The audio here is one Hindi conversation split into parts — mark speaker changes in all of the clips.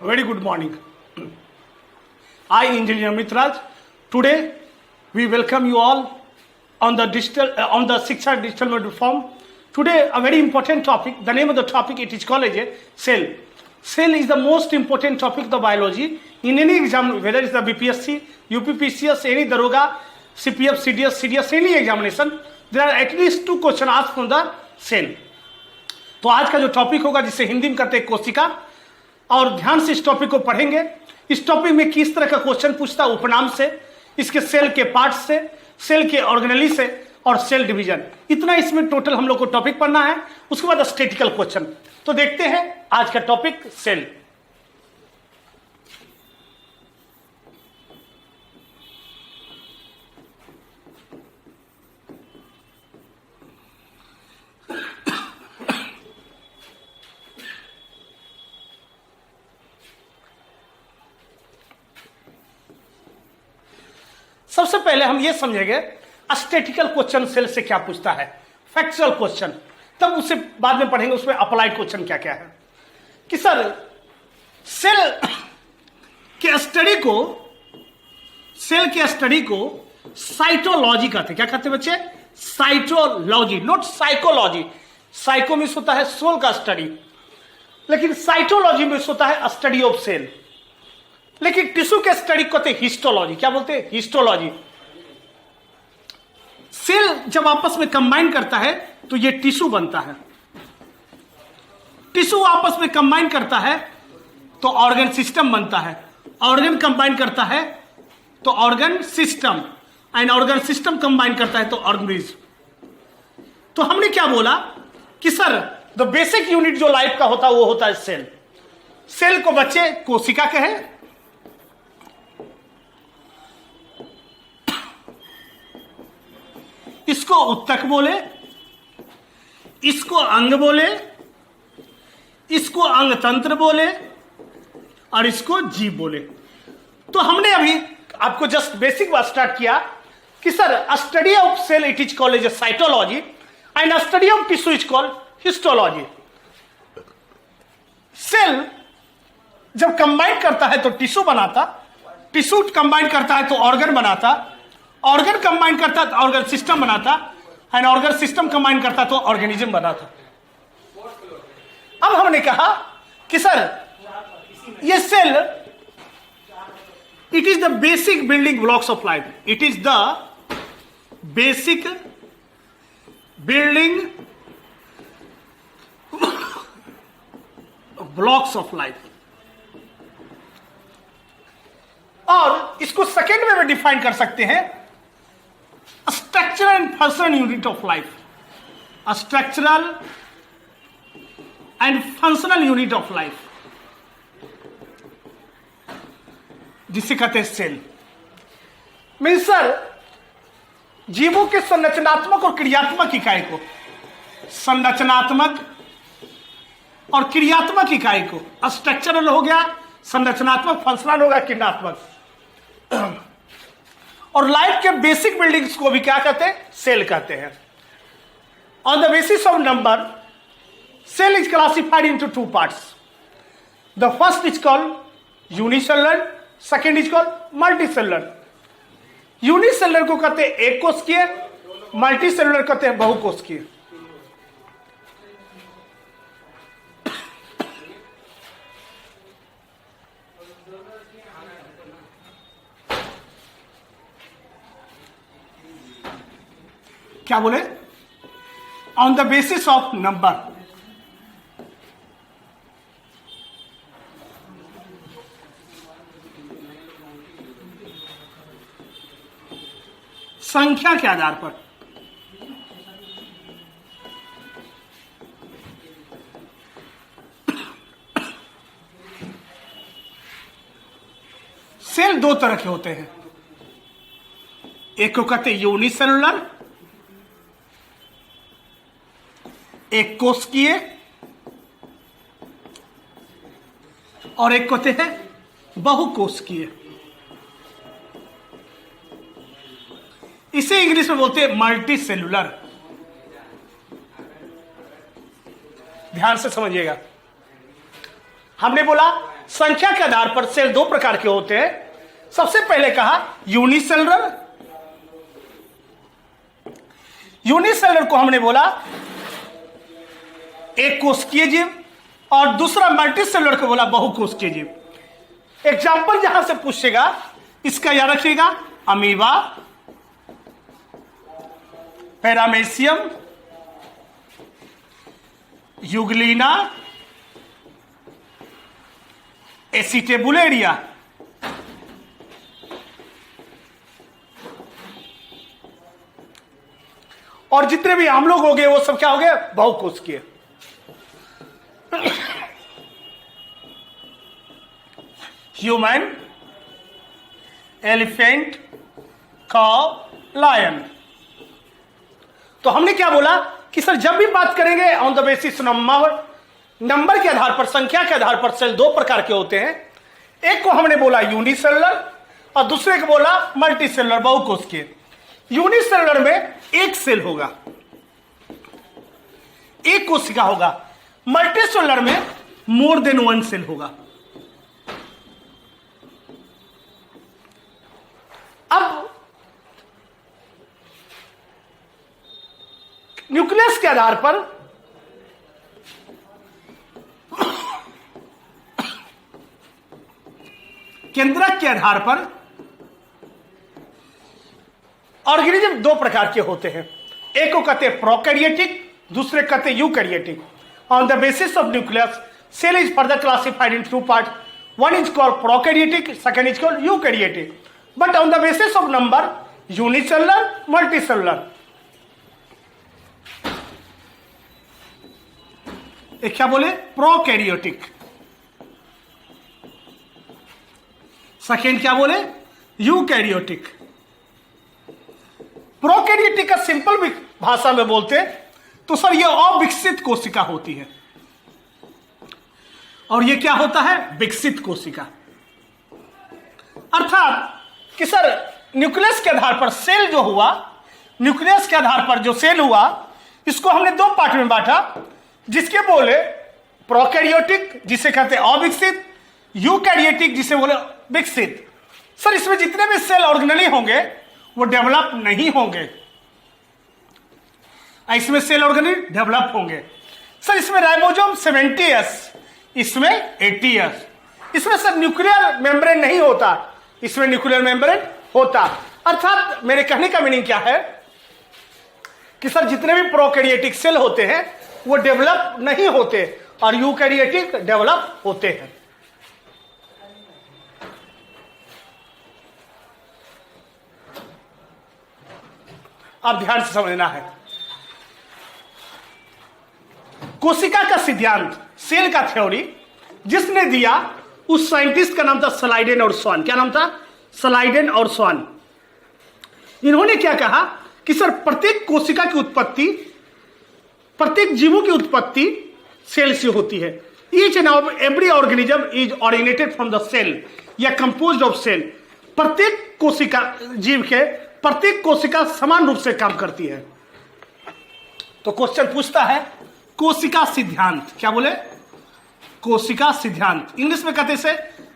Speaker 1: Very good morning. I, Engineer Mitraj. Today, we welcome you all on the Shiksha digital mode form. Today, a very important topic. The name of the topic it is called as cell. Cell is the most important topic of the biology in any exam, whether it's the BPSC, UPPCS, any Daroga, CPF, CDS, any examination. There are at least 2 questions asked from the cell. तो आज का जो टॉपिक होगा जिसे हिंदी में कहते हैं कोशिका, और ध्यान से इस टॉपिक को पढ़ेंगे। इस टॉपिक में किस तरह का क्वेश्चन पूछता है, उपनाम से, इसके सेल के पार्ट से, सेल के ऑर्गेनेली से और सेल डिवीजन, इतना इसमें टोटल हम लोग को टॉपिक पढ़ना है। उसके बाद स्टैटिकल क्वेश्चन। तो देखते हैं आज का टॉपिक सेल। सबसे पहले हम ये समझेंगे स्टैटिकल क्वेश्चन सेल से क्या पूछता है, फैक्चुअल क्वेश्चन, तब उसे बाद में पढ़ेंगे उसमें अप्लाइड क्वेश्चन क्या क्या है। कि सर सेल के स्टडी को साइटोलॉजी कहते हैं। क्या कहते हैं बच्चे? Cytology, not psychology. Psycho means होता है सोल का स्टडी, लेकिन साइटोलॉजी मीन्स होता है स्टडी ऑफ सेल। लेकिन टिश्यू के स्टडी को कहते हैं हिस्टोलॉजी। क्या बोलते हैं? हिस्टोलॉजी। सेल जब आपस में कंबाइन करता है तो ये टिश्यू बनता है। टिश्यू आपस में कंबाइन करता है तो ऑर्गन सिस्टम बनता है। ऑर्गन कंबाइन करता है तो organ system, and organ system combine करता है तो ऑर्गेनिज्म। तो हमने क्या बोला कि सर द बेसिक यूनिट जो लाइफ का होता है वो होता है सेल। सेल को बच्चे कोशिका कहे, इसको उत्तक बोले, इसको अंग बोले, इसको अंग तंत्र बोले और इसको जीव बोले। तो हमने अभी आपको जस्ट बेसिक बात स्टार्ट किया कि sir study of cell it is called as cytology and study of tissue is called histology. Cell जब कंबाइन करता है तो टिश्यू बनाता, टिश्यू कंबाइन करता है तो ऑर्गन बनाता, ऑर्गन कंबाइन करता तो ऑर्गन सिस्टम बनाता, एंड ऑर्गन सिस्टम कंबाइन करता तो ऑर्गेनिज्म बनाता। अब हमने कहा कि सर ये cell it is the basic building blocks of life. It is the basic building blocks of life. और इसको सेकेंड में डिफाइन कर सकते हैं structural and functional unit of life. Structural and functional unit of life जिसे कहते हैं सेल। मीन सर जीवों के संरचनात्मक और क्रियात्मक इकाई को, संरचनात्मक और क्रियात्मक इकाई को स्ट्रक्चरल हो गया, संरचनात्मक, फंक्शनल होगा, क्रियात्मक। और लाइफ के बेसिक बिल्डिंग्स को भी क्या कहते हैं? सेल कहते हैं। On the basis of number cell is classified into 2 parts. The first is called unicellular, second is called multicellular. Unicellular को कहते हैं एक कोशिकीय, मल्टीसेलुलर कहते हैं बहुकोशिकीय। क्या बोले? On the basis of number. संख्या के आधार पर। सेल 2 तरह के होते हैं। एक को कहते हैं यूनिसेलुलर, एक कोशिकीय, और एक कहते हैं बहुकोशिकीय। इसे इंग्लिश में बोलते हैं मल्टी सेलुलर। ध्यान से समझिएगा। हमने बोला संख्या के आधार पर सेल दो प्रकार के होते हैं। सबसे पहले कहा यूनिसेलुलर। यूनिसेलुलर को हमने बोला एक कोशिकीय जीव, और दूसरा मल्टीसेलुलर को बोला बहुकोशिकीय जीव। एग्जाम्पल जहां से पूछेगा इसका याद रखिएगा, अमीबा, पैरामेसियम, यूग्लिना, एसिटेबुलेरिया। और जितने भी आम लोग हो गए वो सब क्या हो गए, बहुकोशिकीय। Human, elephant, cow, lion. तो हमने क्या बोला कि सर जब भी बात करेंगे ऑन द बेसिस नंबर के आधार पर, संख्या के आधार पर सेल दो प्रकार के होते हैं। एक को हमने बोला यूनिसेलुलर और दूसरे को बोला मल्टीसेलुलर, बहुकोशिकीय। यूनिसेलुलर में एक सेल होगा, एक कोशिका होगा। मल्टीसेलुलर में मोर देन वन सेल होगा। अब न्यूक्लियस के आधार पर केंद्रक के आधार पर ऑर्गेनिज्म दो प्रकार के होते हैं। एक को कहते हैं प्रोकैरियोटिक, दूसरे कहते हैं eukaryotic. On the basis of nucleus cell is further classified in two part, one is called prokaryotic, second is called eukaryotic. But on the basis of number unicellular, multicellular. एक क्या बोले, प्रोकैरियोटिक। सेकेंड क्या बोले, यूकैरियोटिक। प्रोकैरियोटिक का सिंपल भाषा में बोलते तो सर ये अविकसित कोशिका होती है, और ये क्या होता है, विकसित कोशिका। अर्थात कि सर न्यूक्लियस के आधार पर सेल जो हुआ, न्यूक्लियस के आधार पर जो सेल हुआ, इसको हमने दो पार्ट में बांटा, जिसके बोले प्रोकैरियोटिक जिसे कहते हैं अविकसित, यूकैरियोटिक जिसे बोले विकसित। सर इसमें जितने भी सेल ऑर्गेनली होंगे वो डेवलप नहीं होंगे, इसमें सेल ऑर्गेनली डेवलप होंगे। सर इसमें राइबोसोम 70s, इसमें 80s। इसमें सर न्यूक्लियर मेम्ब्रेन नहीं होता, इसमें न्यूक्लियर मेम्ब्रेन होता। अर्थात मेरे कहने का मीनिंग क्या है कि सर जितने भी प्रोकैरियोटिक सेल होते हैं वो डेवलप नहीं होते और यूकैरियोटिक डेवलप होते हैं। अब ध्यान से समझना है, कोशिका का सिद्धांत, सेल का थ्योरी जिसने दिया उस साइंटिस्ट का नाम था स्लाइडेन और स्वान। क्या नाम था, स्लाइडेन और स्वान। इन्होंने क्या कहा कि सर प्रत्येक कोशिका की उत्पत्ति, प्रत्येक जीवों की उत्पत्ति सेल से होती है। Each and every organism is originated from the cell या कंपोज्ड ऑफ सेल। प्रत्येक कोशिका, जीव के प्रत्येक कोशिका समान रूप से काम करती है। तो क्वेश्चन पूछता है कोशिका सिद्धांत, क्या बोले, कोशिका सिद्धांत। इंग्लिश में कहते से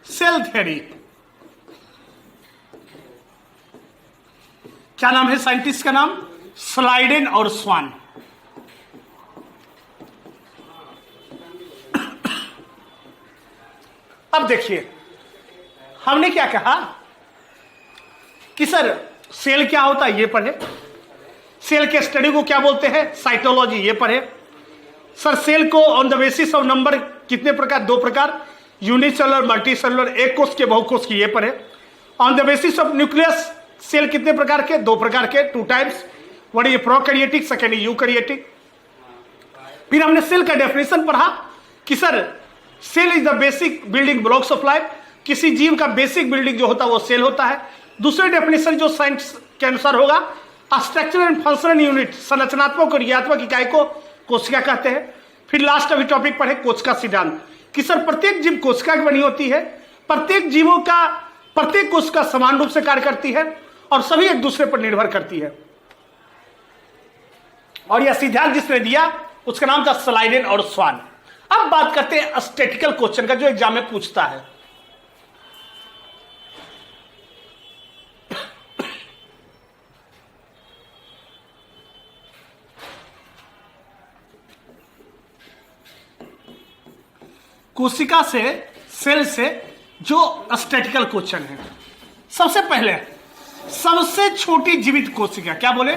Speaker 1: सेल थ्योरी। क्या नाम है साइंटिस्ट का नाम, स्लाइडेन और स्वान। अब देखिए हमने क्या कहा कि सर सेल क्या होता है ये पढ़े, सेल के स्टडी को क्या बोलते हैं, साइटोलॉजी, ये पढ़े। सर सेल को on the basis of number कितने प्रकार, दो प्रकार, यूनिसेलुलर, मल्टीसेलुलर, एक कोश के, बहुकोश की, ये पढ़े। On the basis of nucleus cell कितने प्रकार के, दो प्रकार के, two types, one is prokaryotic, second is eukaryotic. फिर हमने सेल का डेफिनेशन पढ़ा कि sir cell is the basic building blocks of life. किसी जीव का बेसिक बिल्डिंग जो होता है वो सेल होता है। दूसरे डेफिनेशन जो साइंस के अनुसार होगा, स्ट्रक्चरल एंड फंक्शनल यूनिट, संरचनात्मक और क्रियात्मक इकाई को कोशिका कहते हैं। फिर लास्ट अभी टॉपिक पढ़े कोशिका सिद्धांत कि सर प्रत्येक जीव कोशिका की बनी होती है, प्रत्येक जीवों का, प्रत्येक कोशिका समान रूप से कार्य करती है और सभी एक दूसरे पर निर्भर करती है। और यह सिद्धांत जिसने दिया उसका नाम था स्लाइडेन और स्वान। अब बात करते हैं स्टैटिकल क्वेश्चन का, जो एग्जाम में पूछता है। कोशिका से, सेल से जो स्टैटिकल क्वेश्चन है, सबसे पहले सबसे छोटी जीवित कोशिका, क्या बोले,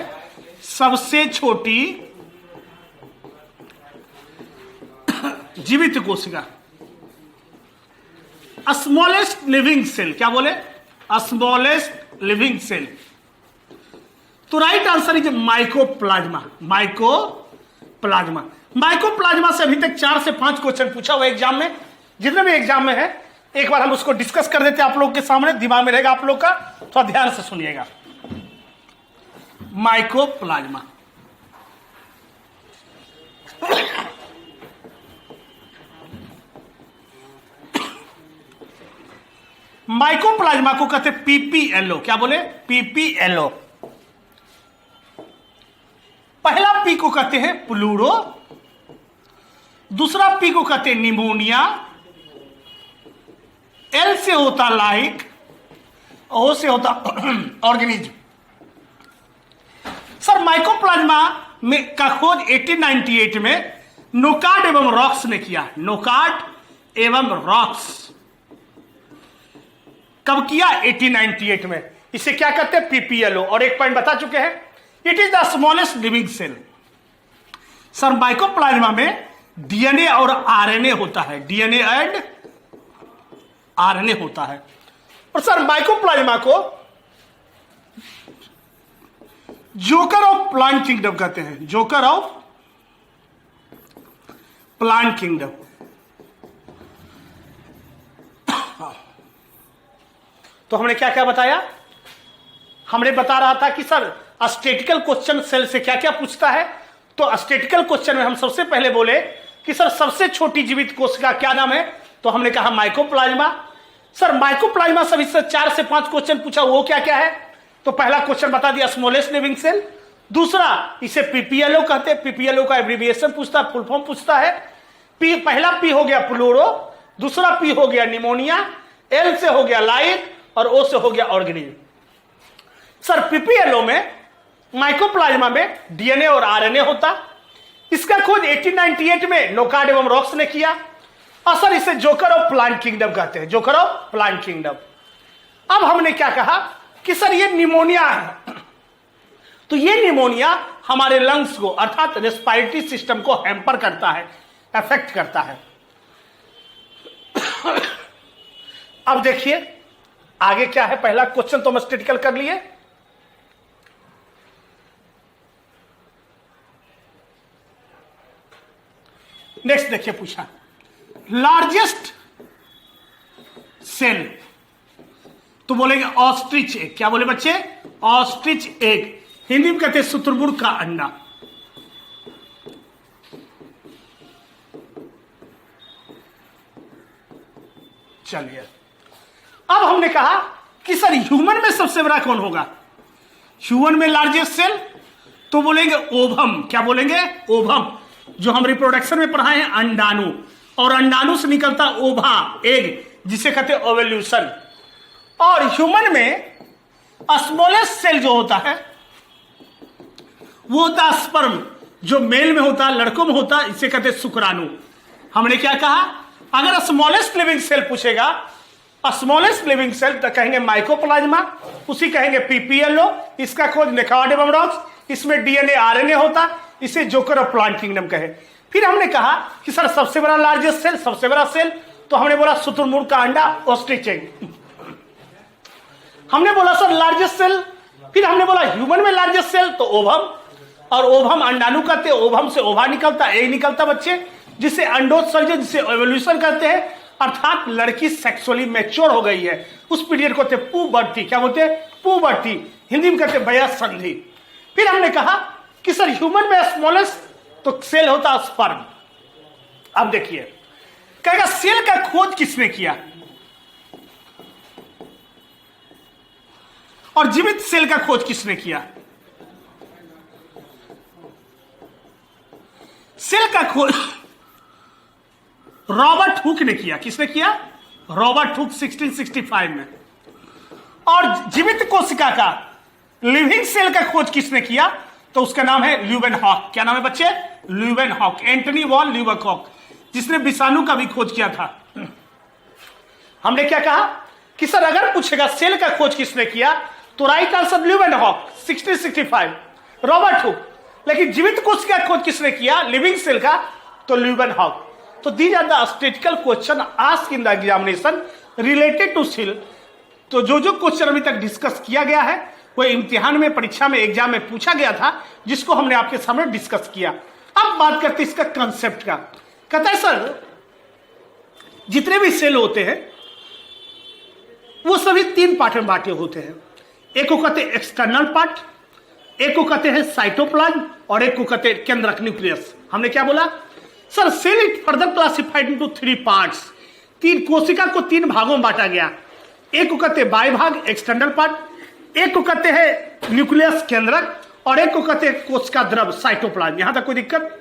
Speaker 1: सबसे छोटी जीवित कोशिका, स्मॉलेस्ट लिविंग सेल, क्या बोले, स्मॉलेस्ट लिविंग सेल। तो right answer is mycoplasma. Mycoplasma, mycoplasma से अभी तक 4 से 5 क्वेश्चन पूछा हुआ एग्जाम में, जितने भी एग्जाम में है। एक बार हम उसको डिस्कस कर देते हैं आप लोग के सामने, दिमाग में रहेगा आप लोग का, थोड़ा ध्यान से सुनिएगा। माइकोप्लाज्मा, माइकोप्लाज्मा को कहते हैं पीपीएलओ, क्या बोले, पीपीएलओ। पहला पी को कहते हैं प्लूरो, दूसरा पी को कहते हैं निमोनिया, एल से होता लाइक, ओ से होता ऑर्गेनिज्म। सर माइकोप्लाज्मा में का खोज 1898 में नोकार्ड एवं रॉक्स ने किया। नोकार्ड एवं रॉक्स कब किया, 1898 में। इसे क्या कहते हैं, पीपीएलओ। और एक पॉइंट बता चुके हैं, it is the smallest living cell. Sir mycoplasma में डीएनए और आरएनए होता है, डीएनए एंड आरएनए होता है। और सर माइकोप्लाज्मा को जोकर ऑफ प्लांट किंगडम कहते हैं, जोकर ऑफ प्लांट किंगडम। तो हमने क्या क्या बताया, हमने बता रहा था कि सर स्टैटिकल क्वेश्चन सेल से क्या क्या पूछता है। तो स्टैटिकल क्वेश्चन में हम सबसे पहले बोले कि सर सबसे छोटी जीवित कोशिका क्या नाम है, तो हमने कहा माइकोप्लाज्मा। सर माइकोप्लाज्मा से 4 से 5 क्वेश्चन पूछा, वो क्या क्या है। तो पहला क्वेश्चन बता दिया, स्मॉलेस्ट लिविंग सेल। दूसरा, इसे पीपीएलओ कहते हैं, पीपीएलओ का एब्रिविएशन पूछता है, फुल फॉर्म पूछता है। पहला पी हो गया प्लूरो, दूसरा पी हो गया निमोनिया, एल से हो गया लाइक, और ओ से हो गया ऑर्गेनिज्म। सर पीपीएलओ में, माइकोप्लाज्मा में डीएनए और आरएनए होता। इसका खोज 1898 में नोकार्ड एवं रॉक्स ने किया। और सर इसे जोकर ऑफ प्लांट किंगडम कहते हैं, जोकर ऑफ प्लांट किंगडम। अब हमने क्या कहा कि सर ये निमोनिया है, तो ये निमोनिया हमारे लंग्स को अर्थात रेस्पिरेटरी सिस्टम को हैम्पर करता है, अफेक्ट करता है। अब देखिए आगे क्या है। पहला क्वेश्चन तो हम स्टैटिकल कर लिए। नेक्स्ट देखिए पूछा, लार्जेस्ट सेल, तो बोलेंगे ऑस्ट्रिच एग। क्या बोले बच्चे, ऑस्ट्रिच एग। हिंदी में कहते हैं शुतुरमुर्ग का अंडा। चलिए अब हमने कहा कि सर ह्यूमन में सबसे बड़ा कौन होगा, ह्यूमन में लार्जेस्ट सेल, तो बोलेंगे ओवम। क्या बोलेंगे, ओवम। जो हम रिप्रोडक्शन में पढ़ाए हैं अंडाणु, और अंडाणु से निकलता ओवा, एग, जिसे कहते हैं ओवल्यूशन। और ह्यूमन में स्मॉलेस्ट सेल जो होता है वो होता है स्पर्म, जो मेल में होता है, लड़कों में होता है, इसे कहते हैं शुक्राणु। हमने क्या कहा, अगर स्मॉलेस्ट लिविंग सेल पूछेगा, स्मॉलेस्ट लिविंग सेल, तो कहेंगे माइकोप्लाज्मा, उसी कहेंगे पीपीएलओ। इसका खोज नोकार्ड एवं रॉक्स, इसमें डीएनए आरएनए होता, इसे जोकर ऑफ प्लांट किंगडम कहे। फिर हमने कहा कि सर सबसे बड़ा लार्जेस्ट सेल, सबसे बड़ा सेल, तो हमने बोला शुतुरमुर्ग का अंडा, ऑस्ट्रिच एग। हमने बोला सर लार्जेस्ट सेल, फिर हमने बोला ह्यूमन में लार्जेस्ट सेल, तो ओवम। और ओवम अंडाणु कहते हैं, ओवम से ओवा निकलता, एग निकलता बच्चे, जिसे अंडोत्सर्जन, जिसे एवोल्यूशन कहते हैं। अर्थात लड़की सेक्सुअली मैच्योर हो गई है, उस पीरियड को कहते हैं पुबर्टी। क्या बोलते हैं, पुबर्टी। हिंदी में कहते हैं वयस संधि। फिर हमने कहा कि सर ह्यूमन में स्मॉलेस्ट तो सेल होता स्पर्म। अब देखिए कहेगा सेल का खोज किसने किया, और जीवित सेल का खोज किसने किया। सेल का खोज हुक ने किया। किसने किया? रॉबर्ट हुक 1665 में। और जीवित कोशिका का, लिविंग सेल का खोज किसने किया? तो उसका नाम है ल्यूवेनहॉक। क्या नाम है बच्चे? ल्यूवेनहॉक, एंटनी वॉन ल्यूवेनहॉक, जिसने विषाणु का भी खोज किया था। हमने क्या कहा कि सर अगर पूछेगा सेल का खोज किसने किया तो right answer Leeuwenhoek 1665, Robert Hooke. लेकिन जीवित कोशिका का खोज किसने किया, लिविंग सेल का? तो ल्यूवेनहॉक। तो these are the statistical question asked in the examination related to cell. तो जो क्वेश्चन अभी तक डिस्कस किया गया है वो इम्तिहान में, परीक्षा में, एग्जाम में पूछा गया था, जिसको हमने आपके सामने डिस्कस किया। अब बात करते हैं इसका कंसेप्ट का। कहता है सर जितने भी सेल होते हैं वो सभी 3 पार्ट में बांटे होते हैं। एक को कहते हैं एक्सटर्नल पार्ट, एक को कहते हैं साइटोप्लाज्म, और एक को कहते हैं केंद्रक न्यूक्लियस। हमने क्या बोला? Sir cell is further classified into 3 parts. 3 कोशिका को 3 भागों में बांटा गया। एक को कहते हैं बाह्य भाग एक्सटर्नल पार्ट, एक को कहते हैं न्यूक्लियस केंद्रक, और एक को कहते हैं कोशिका द्रव साइटोप्लाज्म। यहां तक कोई दिक्कत?